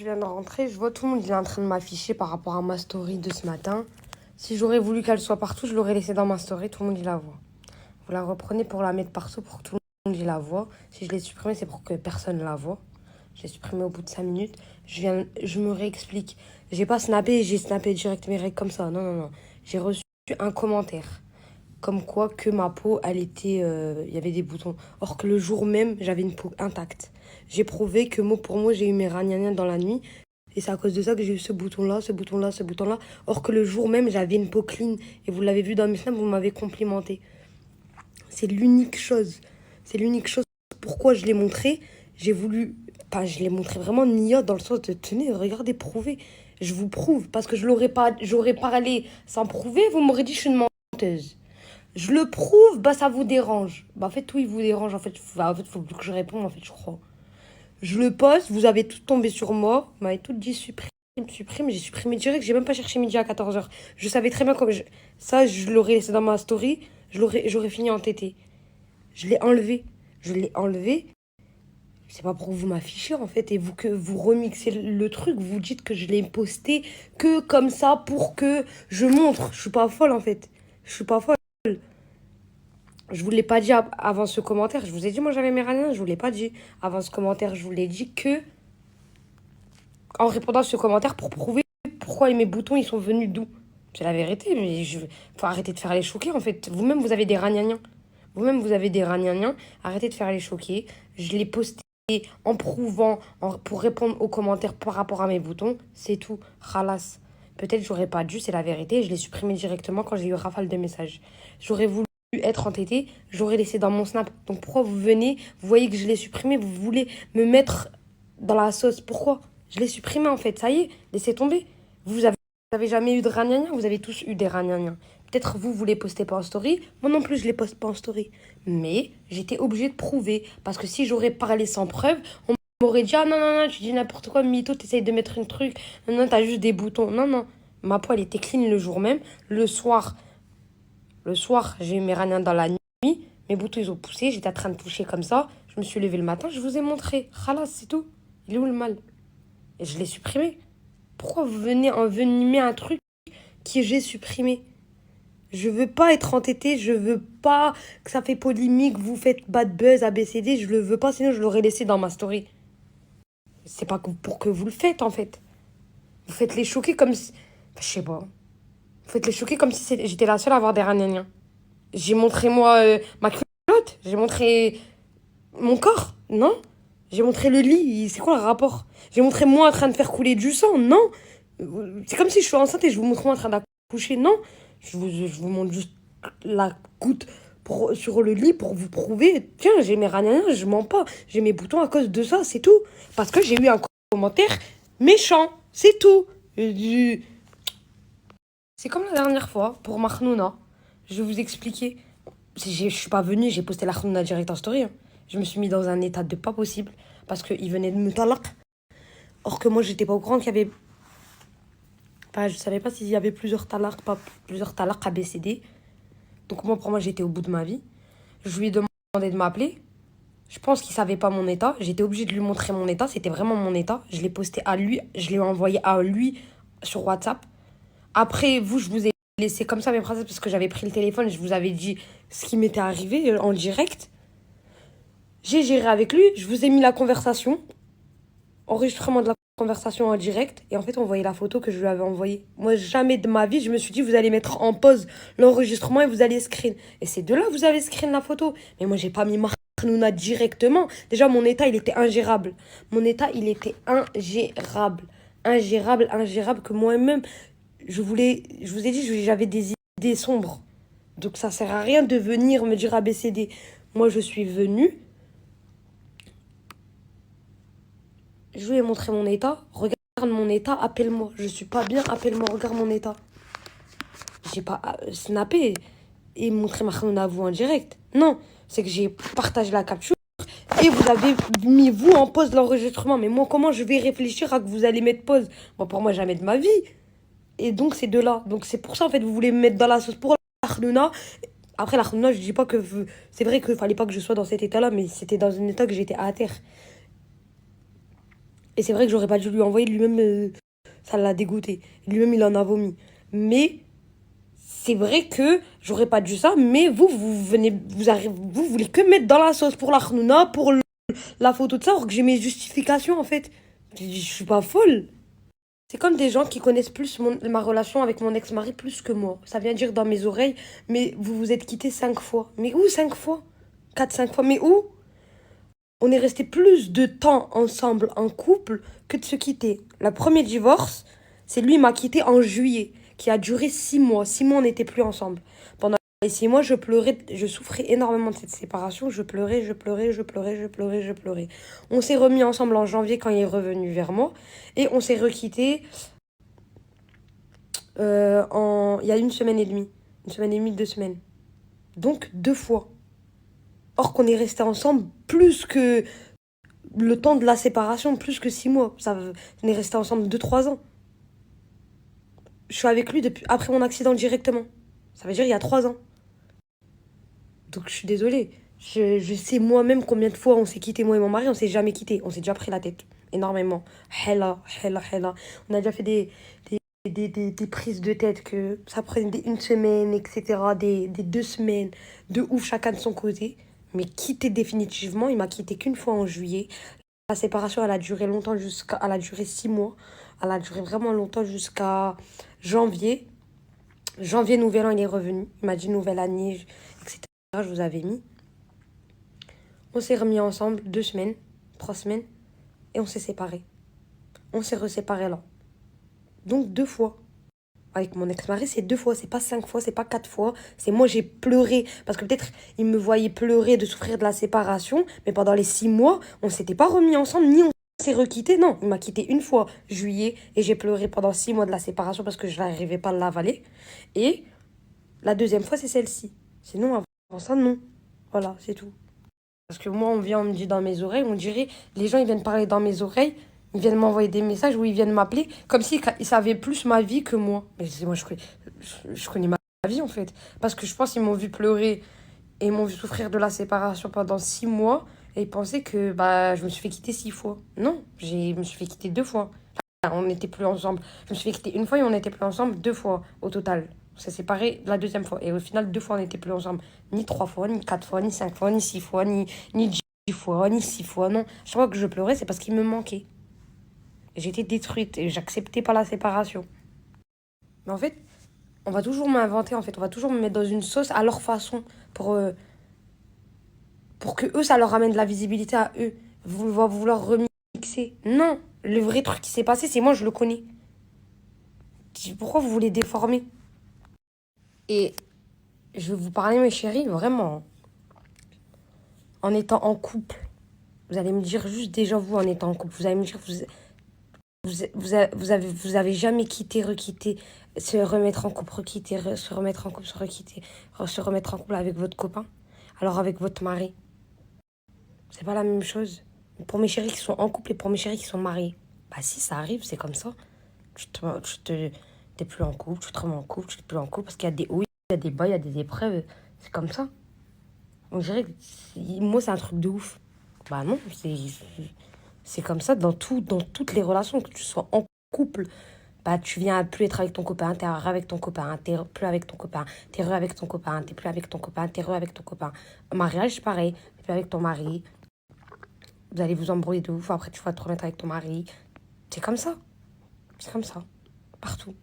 Je viens de rentrer, je vois tout le monde il est en train de m'afficher par rapport à ma story de ce matin. Si j'aurais voulu qu'elle soit partout, je l'aurais laissée dans ma story, tout le monde il la voit. Vous la reprenez pour la mettre partout pour que tout le monde il la voit. Si je l'ai supprimée, c'est pour que personne la voit. Je l'ai supprimée au bout de 5 minutes. Je me réexplique. J'ai pas snappé, j'ai snappé direct mes règles comme ça. Non, non, non. J'ai reçu un commentaire. Comme quoi que ma peau, elle était... Il y avait des boutons. Or que le jour même, j'avais une peau intacte. J'ai prouvé que mot pour mot, j'ai eu mes ragnagnas dans la nuit. Et c'est à cause de ça que j'ai eu ce bouton-là, ce bouton-là, ce bouton-là. Or que le jour même, j'avais une peau clean. Et vous l'avez vu dans mes snaps, vous m'avez complimenté. C'est l'unique chose. C'est l'unique chose. Pourquoi je l'ai montré? J'ai voulu... Pas, je l'ai montré vraiment nia dans le sens de tenez, regardez, prouvez. Je vous prouve. Parce que je l'aurais pas... J'aurais parlé sans prouver, vous m'aurez dit je suis une menteuse. Je le prouve, bah ça vous dérange. Bah en fait, tout il vous dérange. En fait, faut plus que je réponde, en fait, je crois. Je le poste, vous avez tout tombé sur moi. Vous m'avez tout dit supprime, supprime. J'ai supprimé direct, j'ai même pas cherché midi à 14h. Je savais très bien comme ça, je l'aurais laissé dans ma story. J'aurais fini en tété. Je l'ai enlevé. Je l'ai enlevé. C'est pas pour vous m'afficher en fait. Et vous que vous remixez le truc, vous dites que je l'ai posté que comme ça pour que je montre. Je suis pas folle en fait. Je suis pas folle. Je vous l'ai pas dit avant ce commentaire. Je vous ai dit, moi j'avais mes raniens. Je vous l'ai pas dit avant ce commentaire. Je vous l'ai dit que en répondant à ce commentaire pour prouver pourquoi mes boutons ils sont venus d'où. C'est la vérité, mais faut arrêter de faire les choquer en fait. Vous-même vous avez des ragnagnas. Vous-même vous avez des ragnagnas. Arrêtez de faire les choquer. Je l'ai posté en prouvant, pour répondre aux commentaires par rapport à mes boutons. C'est tout. Khalas. Peut-être j'aurais pas dû, c'est la vérité. Je l'ai supprimé directement quand j'ai eu rafale de messages. J'aurais voulu être entêté, j'aurais laissé dans mon snap. Donc pourquoi vous venez, vous voyez que je l'ai supprimé, vous voulez me mettre dans la sauce? Pourquoi? Je l'ai supprimé en fait, ça y est, laissez tomber. Vous avez jamais eu de ragnagna, vous avez tous eu des ragnagnas. Peut-être vous les postez pas en story, moi non plus je les poste pas en story. Mais j'étais obligée de prouver, parce que si j'aurais parlé sans preuve, on m'aurait dit ah non non non, tu dis n'importe quoi, mytho, t'essayes de mettre un truc, non non, t'as juste des boutons. Non non, ma peau elle était clean le jour même, le soir, j'ai eu mes ragnagnas dans la nuit. Mes boutons, ils ont poussé. J'étais en train de toucher comme ça. Je me suis levée le matin. Je vous ai montré. Khalas, c'est tout. Il est où le mal? Et je l'ai supprimé. Pourquoi vous venez envenimer un truc que j'ai supprimé? Je veux pas être entêtée. Je veux pas que ça fait polémique. Vous faites bad buzz, ABCD. Je le veux pas. Sinon, je l'aurais laissé dans ma story. C'est pas pour que vous le faites, en fait. Vous faites les choquer comme si... Je sais pas. Vous faites les choquer comme si j'étais la seule à avoir des ragnagnas. J'ai montré, moi, ma culotte. J'ai montré mon corps. Non. J'ai montré le lit. C'est quoi le rapport? J'ai montré moi en train de faire couler du sang. Non. C'est comme si je suis enceinte et je vous montre moi en train d'accoucher. Non. Je vous montre juste la goutte sur le lit pour vous prouver. Tiens, j'ai mes ragnagnas, je mens pas. J'ai mes boutons à cause de ça, c'est tout. Parce que j'ai eu un commentaire méchant. C'est tout. C'est comme la dernière fois pour Mahnouna. Je vais vous expliquer. Je suis pas venue, j'ai posté la khnouna direct en story. Hein. Je me suis mis dans un état de pas possible parce qu'il venait de me talak. Or que moi, j'étais pas au courant qu'il y avait. Enfin, je savais pas s'il y avait plusieurs talaks, pas plusieurs talaks ABCD. Donc, moi, pour moi, j'étais au bout de ma vie. Je lui ai demandé de m'appeler. Je pense qu'il savait pas mon état. J'étais obligée de lui montrer mon état. C'était vraiment mon état. Je l'ai posté à lui. Je l'ai envoyé à lui sur WhatsApp. Après, vous, je vous ai laissé comme ça mes princesses parce que j'avais pris le téléphone. Je vous avais dit ce qui m'était arrivé en direct. J'ai géré avec lui. Je vous ai mis la conversation. Enregistrement de la conversation en direct. Et en fait, on voyait la photo que je lui avais envoyée. Moi, jamais de ma vie, je me suis dit, vous allez mettre en pause l'enregistrement et vous allez screen. Et c'est de là que vous avez screen la photo. Mais moi, j'ai pas mis Marnouna directement. Déjà, mon état, il était ingérable. Mon état, il était ingérable. Ingérable, ingérable, que moi-même, je vous ai dit, j'avais des idées sombres. Donc, ça sert à rien de venir me dire ABCD. Moi, je suis venue. Je lui ai montré mon état. Regarde mon état, appelle-moi. Je suis pas bien, appelle-moi, regarde mon état. J'ai pas snappé et montré ma khanouna à vous en direct. Non, c'est que j'ai partagé la capture et vous avez mis vous en pause l'enregistrement. Mais moi, comment je vais réfléchir à que vous allez mettre pause? Moi, pour moi, jamais de ma vie. Et donc, c'est de là. Donc, c'est pour ça, en fait, vous voulez me mettre dans la sauce pour la khanouna. Après, la khanouna, je dis pas que... C'est vrai qu'il fallait pas que je sois dans cet état-là, mais c'était dans un état que j'étais à terre. Et c'est vrai que j'aurais pas dû lui envoyer, lui-même, ça l'a dégoûté. Lui-même, il en a vomi. Mais c'est vrai que j'aurais pas dû ça, mais vous venez, vous arrivez, vous voulez que mettre dans la sauce pour la khnouna, pour la photo de ça, alors que j'ai mes justifications, en fait. Je suis pas folle. C'est comme des gens qui connaissent plus ma relation avec mon ex-mari plus que moi. Ça vient dire dans mes oreilles, mais vous vous êtes quittés 5 fois. Mais où 5 fois? 4, 5 fois, mais où? On est resté plus de temps ensemble en couple que de se quitter. Le premier divorce, c'est lui m'a quitté en juillet, qui a duré 6 mois. 6 mois, on n'était plus ensemble. Pendant les 6 mois, je pleurais, je souffrais énormément de cette séparation. Je pleurais, je pleurais, je pleurais, je pleurais, je pleurais. On s'est remis ensemble en janvier quand il est revenu vers moi. Et on s'est requitté il y a une semaine et demie. Une semaine et demie, 2 semaines. Donc 2 fois. Or qu'on est resté ensemble plus que le temps de la séparation, plus que 6 mois. On est resté ensemble 2, 3 ans. Je suis avec lui depuis, après mon accident directement. Ça veut dire il y a 3 ans. Donc je suis désolée. Je sais moi-même combien de fois on s'est quitté, moi et mon mari, on s'est jamais quitté. On s'est déjà pris la tête. Énormément. Hella, hella, hella. On a déjà fait des prises de tête que ça prenait une semaine, etc. Des 2 semaines de ouf, chacun de son côté. Mais quitter définitivement, il m'a quitté qu'une fois en juillet. La séparation, elle a duré longtemps elle a duré 6 mois. Elle a duré vraiment longtemps jusqu'à janvier. Janvier, nouvel an, il est revenu. Il m'a dit nouvelle année, etc. Je vous avais mis. On s'est remis ensemble 2 semaines, 3 semaines, et on s'est séparés. On s'est reséparés là. Donc 2 fois. Avec mon ex-mari, c'est 2 fois, c'est pas 5 fois, c'est pas 4 fois. C'est moi, j'ai pleuré. Parce que peut-être, il me voyait pleurer de souffrir de la séparation. Mais pendant les 6 mois, on s'était pas remis ensemble, ni on s'est requitté. Non, il m'a quitté une fois, juillet. Et j'ai pleuré pendant 6 mois de la séparation parce que je n'arrivais pas à l'avaler. Et la deuxième fois, c'est celle-ci. Sinon, avant ça, non. Voilà, c'est tout. Parce que moi, on me dit dans mes oreilles, on dirait, les gens, ils viennent parler dans mes oreilles, ils viennent m'envoyer des messages ou ils viennent m'appeler, comme s'ils savaient plus ma vie que moi. Mais moi, je connais ma vie, en fait. Parce que je pense qu'ils m'ont vu pleurer et ils m'ont vu souffrir de la séparation pendant 6 mois et ils pensaient que bah, je me suis fait quitter 6 fois. Non, je me suis fait quitter 2 fois. Enfin, on n'était plus ensemble. Je me suis fait quitter une fois et on n'était plus ensemble 2 fois au total. On s'est séparés la deuxième fois. Et au final, 2 fois, on n'était plus ensemble. Ni 3 fois, ni 4 fois, ni 5 fois, ni 6 fois, ni 10 fois, ni 6 fois. Non. Chaque fois que je pleurais, c'est parce qu'il me manquait. J'étais détruite et j'acceptais pas la séparation. Mais en fait, on va toujours m'inventer, en fait. On va toujours me mettre dans une sauce à leur façon pour que eux, ça leur ramène de la visibilité à eux. Vouloir remixer. Non. Le vrai truc qui s'est passé, c'est moi, je le connais. Pourquoi vous voulez déformer? Et je vais vous parler, mes chéris, vraiment, en étant en couple. Vous allez me dire juste déjà vous en étant en couple. Vous allez me dire vous avez jamais quitté, requitté, se remettre en couple, requitter, se remettre en couple, se requitter, se remettre en couple avec votre copain. Alors avec votre mari, c'est pas la même chose. Pour mes chéris qui sont en couple et pour mes chéris qui sont mariés. Bah si, ça arrive, c'est comme ça. T'es plus en couple, tu te remets en couple, tu t'es plus en couple parce qu'il y a des hauts, il y a des bas, il y a des épreuves. C'est comme ça. On dirait que moi, c'est un truc de ouf. Bah non, c'est comme ça dans dans toutes les relations, que tu sois en couple. Bah, tu viens à plus être avec ton copain, t'es avec ton copain, t'es plus avec ton copain, t'es avec ton copain, t'es plus avec ton copain, t'es avec ton copain. Mariage, pareil, t'es plus avec ton mari. Vous allez vous embrouiller de ouf, après tu vas te remettre avec ton mari. C'est comme ça. C'est comme ça. Partout.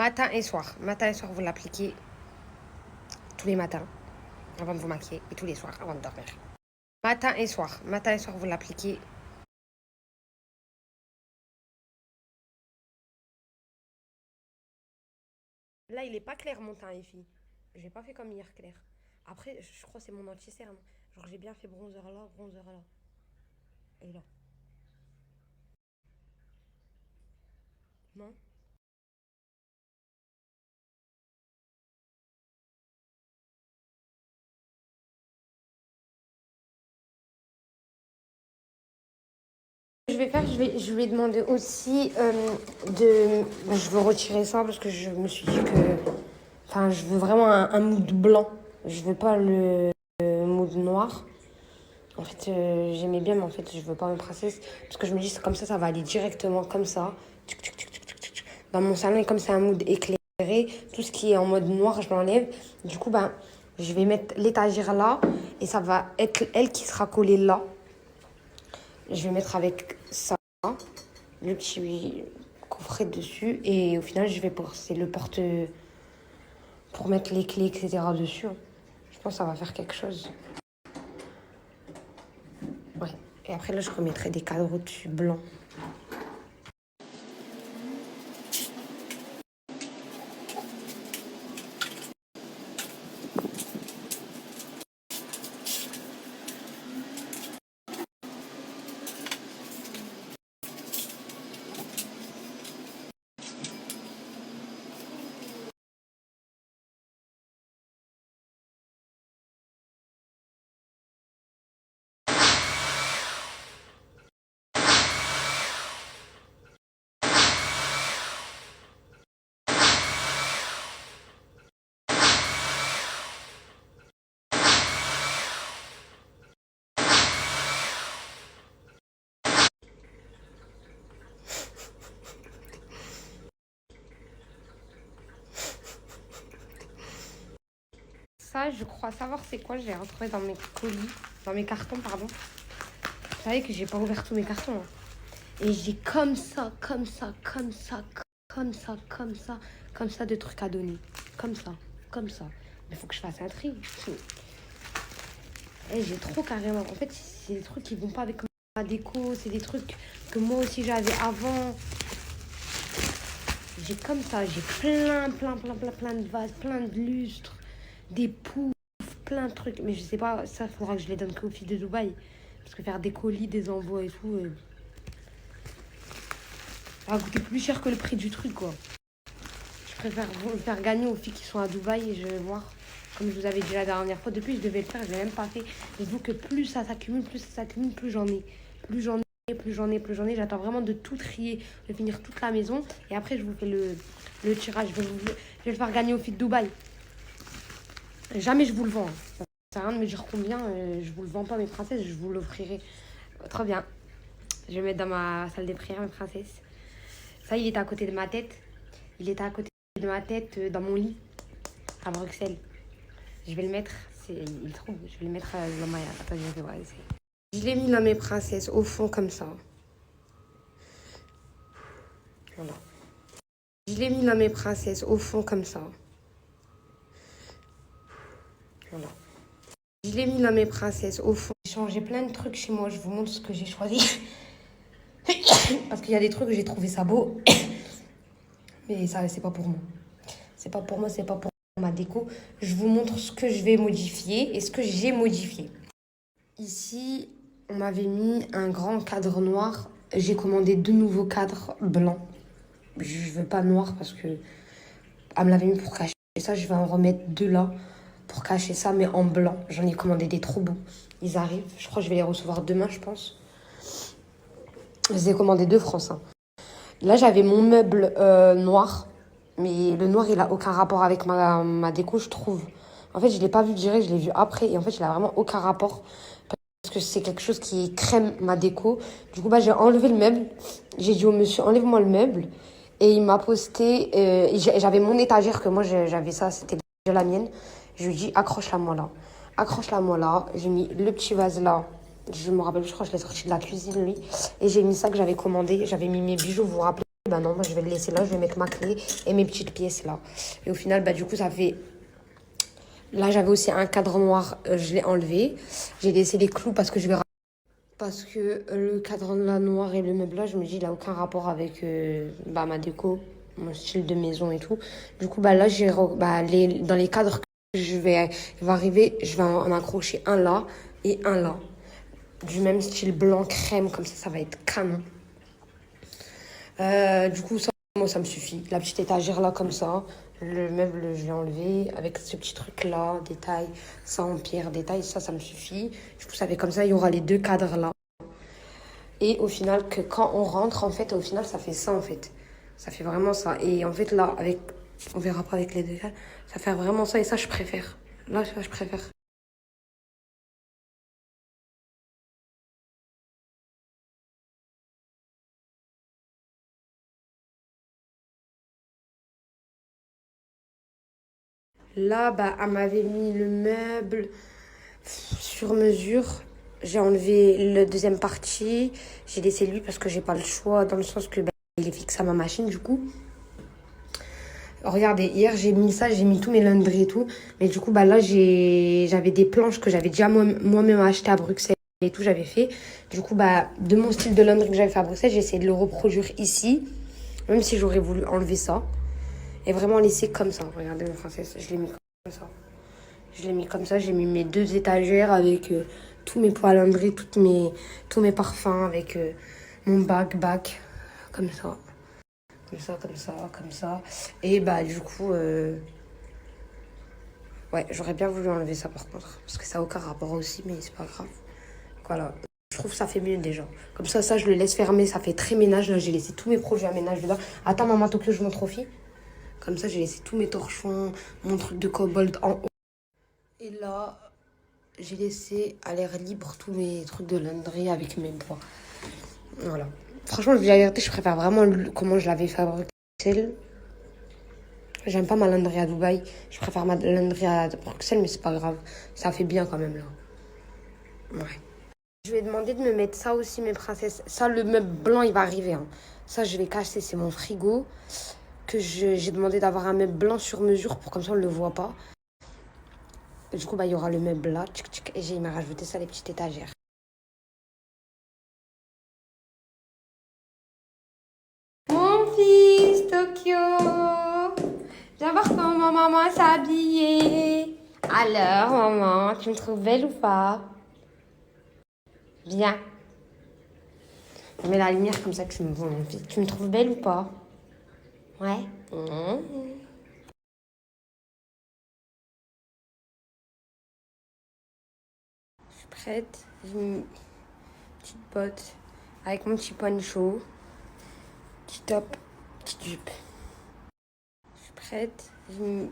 Matin et soir. Matin et soir, vous l'appliquez tous les matins avant de vous maquiller et tous les soirs avant de dormir. Matin et soir. Matin et soir, vous l'appliquez. Là, il est pas clair mon teint, les filles. J'ai pas fait comme hier clair. Après, je crois que c'est mon anti-cerne. Genre, j'ai bien fait bronzer là, bronzer là. Et là. Non? Je vais faire, je vais demander aussi de. Je veux retirer ça parce que je me suis dit que. Enfin, je veux vraiment un mood blanc. Je veux pas le mood noir. En fait, j'aimais bien, mais en fait, je veux pas mes princesses. Parce que je me dis, c'est comme ça va aller directement comme ça. Tchic, tchic, tchic, tchic, tchic, tchic. Dans mon salon, et comme c'est un mood éclairé, tout ce qui est en mode noir, je l'enlève. Du coup, ben, je vais mettre l'étagère là. Et ça va être elle qui sera collée là. Je vais mettre avec ça, le petit coffret dessus. Et au final, je vais c'est le porte pour mettre les clés, etc. dessus. Je pense que ça va faire quelque chose. Ouais. Et après, là, je remettrai des cadres dessus blancs. Ça, je crois savoir c'est quoi. Je l'ai retrouvé dans mes colis, dans mes cartons, pardon. Vous savez que j'ai pas ouvert tous mes cartons. Hein. Et j'ai comme ça, comme ça, comme ça, comme ça, comme ça, comme ça de trucs à donner. Comme ça, comme ça. Mais faut que je fasse un tri. Et j'ai trop carrément. En fait, c'est des trucs qui vont pas avec ma déco. C'est des trucs que moi aussi j'avais avant. J'ai comme ça, j'ai plein de vases, plein de lustres, des poufs, plein de trucs. Mais je sais pas, ça, il faudra que je les donne qu'aux filles de Dubaï. Parce que faire des colis, des envois et tout, ça va coûter plus cher que le prix du truc, quoi. Je préfère vous le faire gagner aux filles qui sont à Dubaï et je vais voir. Comme je vous avais dit la dernière fois, depuis je devais le faire, je l'ai même pas fait. Dites-vous que plus ça s'accumule, plus j'en ai. Plus j'en ai, plus j'en ai, plus j'en ai. J'attends vraiment de tout trier, de finir toute la maison. Et après, je vous fais le tirage. Je vais le faire gagner aux filles de Dubaï. Jamais je vous le vends. Hein. Ça sert à rien de me dire combien. Je vous le vends pas, mes princesses. Je vous l'offrirai. Trop bien. Je vais mettre dans ma salle de prière, mes princesses. Ça, il est à côté de ma tête. Il est à côté de ma tête dans mon lit à Bruxelles. Je vais le mettre. Il est trop beau. Je vais le mettre dans ma... Attends, je vais voir. Je l'ai mis là, mes princesses, au fond comme ça. Voilà. Je l'ai mis là, mes princesses, au fond comme ça. Voilà. Je l'ai mis là, mes princesses, au fond. J'ai changé plein de trucs chez moi. Je vous montre ce que j'ai choisi. Parce qu'il y a des trucs que j'ai trouvé ça beau. Mais ça, c'est pas pour moi. C'est pas pour moi, c'est pas pour ma déco. Je vous montre ce que je vais modifier et ce que j'ai modifié. Ici, on m'avait mis un grand cadre noir. J'ai commandé 2 nouveaux cadres blancs. Je veux pas noir parce que elle me l'avait mis pour cacher ça. Je vais en remettre 2 là pour cacher ça, mais en blanc. J'en ai commandé des trop beaux. Ils arrivent. Je crois que je vais les recevoir demain, je pense. Je les ai commandés de France. Hein. Là, j'avais mon meuble noir. Mais le noir, il a aucun rapport avec ma déco, je trouve. En fait, je l'ai pas vu direct, je l'ai vu après. Et en fait, il a vraiment aucun rapport. Parce que c'est quelque chose qui crème ma déco. Du coup, bah, j'ai enlevé le meuble. J'ai dit au monsieur, enlève-moi le meuble. Et il m'a posté... j'avais mon étagère, que moi, j'avais ça, c'était déjà la mienne. Je lui ai dit, accroche-la moi là. Accroche-la moi là. J'ai mis le petit vase là. Je me rappelle, je crois que je l'ai sorti de la cuisine, lui. Et j'ai mis ça que j'avais commandé. J'avais mis mes bijoux, vous vous rappelez. Bah non, moi je vais le laisser là, je vais mettre ma clé et mes petites pièces là. Et au final, bah du coup, ça fait... Là, j'avais aussi un cadre noir, je l'ai enlevé. J'ai laissé les clous parce que je vais... Parce que le cadre là noir et le meuble là, je me dis, il n'a aucun rapport avec bah, ma déco, mon style de maison et tout. Du coup, bah là, bah, dans les cadres que il va arriver, je vais en accrocher un là et un là. Du même style blanc crème, comme ça va être canon. Du coup, ça, moi, ça me suffit. La petite étagère là, comme ça. Le meuble, je l'ai enlevé avec ce petit truc là, détail, ça en pierre, détail, ça me suffit. Du coup, ça fait comme ça, il y aura les deux cadres là. Et au final, que quand on rentre, en fait, au final, ça fait ça, en fait. Ça fait vraiment ça. Et en fait, là, avec, on verra pas avec les deux cadres, ça fait vraiment ça et ça, je préfère. Là, ça, je préfère. Là, bah, elle m'avait mis le meuble sur mesure. J'ai enlevé la deuxième partie. J'ai laissé lui parce que j'ai pas le choix, dans le sens que bah, il est fixé à ma machine, du coup. Regardez, hier j'ai mis ça, j'ai mis tous mes laundries et tout. Mais du coup, bah là, j'avais des planches que j'avais déjà moi-même achetées à Bruxelles et tout, j'avais fait. Du coup, bah, de mon style de laundry que j'avais fait à Bruxelles, j'ai essayé de le reproduire ici. Même si j'aurais voulu enlever ça. Et vraiment laisser comme ça. Regardez, ma princesse, je l'ai mis comme ça. Je l'ai mis comme ça, j'ai mis mes deux étagères avec tous mes pots à laundry, tous mes parfums, avec mon bac, comme ça. Comme ça, comme ça, comme ça. Et bah du coup, ouais, j'aurais bien voulu enlever ça par contre. Parce que ça n'a aucun rapport aussi, mais c'est pas grave. Voilà. Je trouve que ça fait mieux déjà. Comme ça, je le laisse fermer, ça fait très ménage. Là, j'ai laissé tous mes produits à ménage dedans. Attends, maman, Tokyo, je montre aux filles. Comme ça, j'ai laissé tous mes torchons, mon truc de cobalt en haut. Et là, j'ai laissé à l'air libre tous mes trucs de laundry avec mes bois. Voilà. Franchement, je vous dis la vérité, je préfère vraiment comment je l'avais fabriqué. J'aime pas ma laundry à Dubaï. Je préfère ma laundry à Bruxelles, mais c'est pas grave. Ça fait bien quand même là. Ouais. Je vais demander de me mettre ça aussi, mes princesses. Ça, le meuble blanc, il va arriver, hein. Ça, je vais cacher, c'est mon frigo. J'ai demandé d'avoir un meuble blanc sur mesure pour comme ça on ne le voit pas. Et du coup, bah, il y aura le meuble là. Tchic, tchic, et j'ai rajouté ça, les petites étagères. Mon fils, Tokyo. Viens voir comment maman s'est habillée. Alors, maman, tu me trouves belle ou pas? Viens. Je mets la lumière comme ça, tu me vois, mon fils. Tu me trouves belle ou pas? Ouais. Je suis prête. J'ai mis une petite botte avec mon petit poncho. Petit top, petite jupe. Je suis prête. J'ai mis une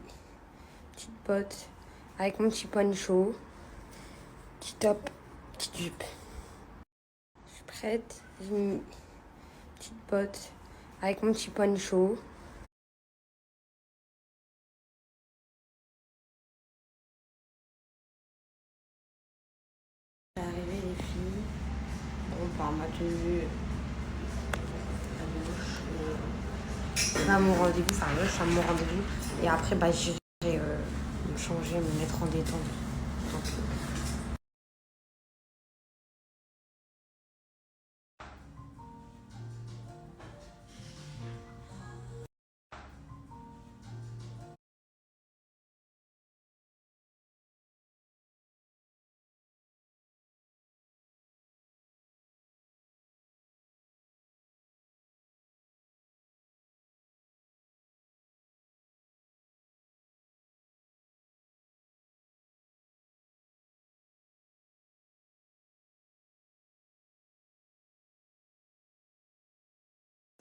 petite botte avec mon petit poncho. Petit top, petite jupe. Je suis prête. J'ai mis une petite botte avec mon petit poncho. C'est arrivé les filles. Bon, par ma tenue à gauche. À mon rendez-vous, enfin là, je suis à mon rendez-vous. Et après, bah, j'irai me changer, me mettre en détente.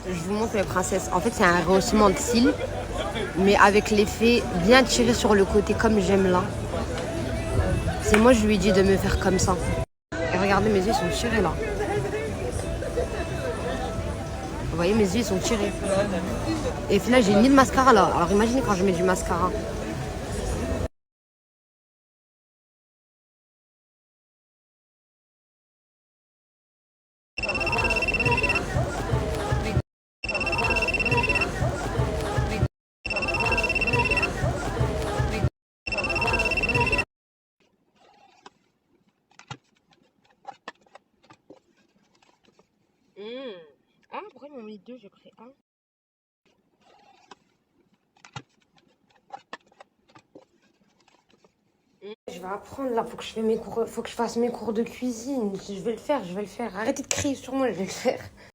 Je vous montre mes princesses. En fait, c'est un rehaussement de cils, mais avec l'effet bien tiré sur le côté, comme j'aime là. C'est moi, je lui ai dit de me faire comme ça. Et regardez, mes yeux sont tirés là. Vous voyez, mes yeux ils sont tirés. Et au final, j'ai mis de mascara là. Alors imaginez quand je mets du mascara. deux, j'ai pris un. Je vais apprendre là, faut que je fasse mes cours de cuisine. Je vais le faire, je vais le faire. Arrêtez de crier sur moi, je vais le faire.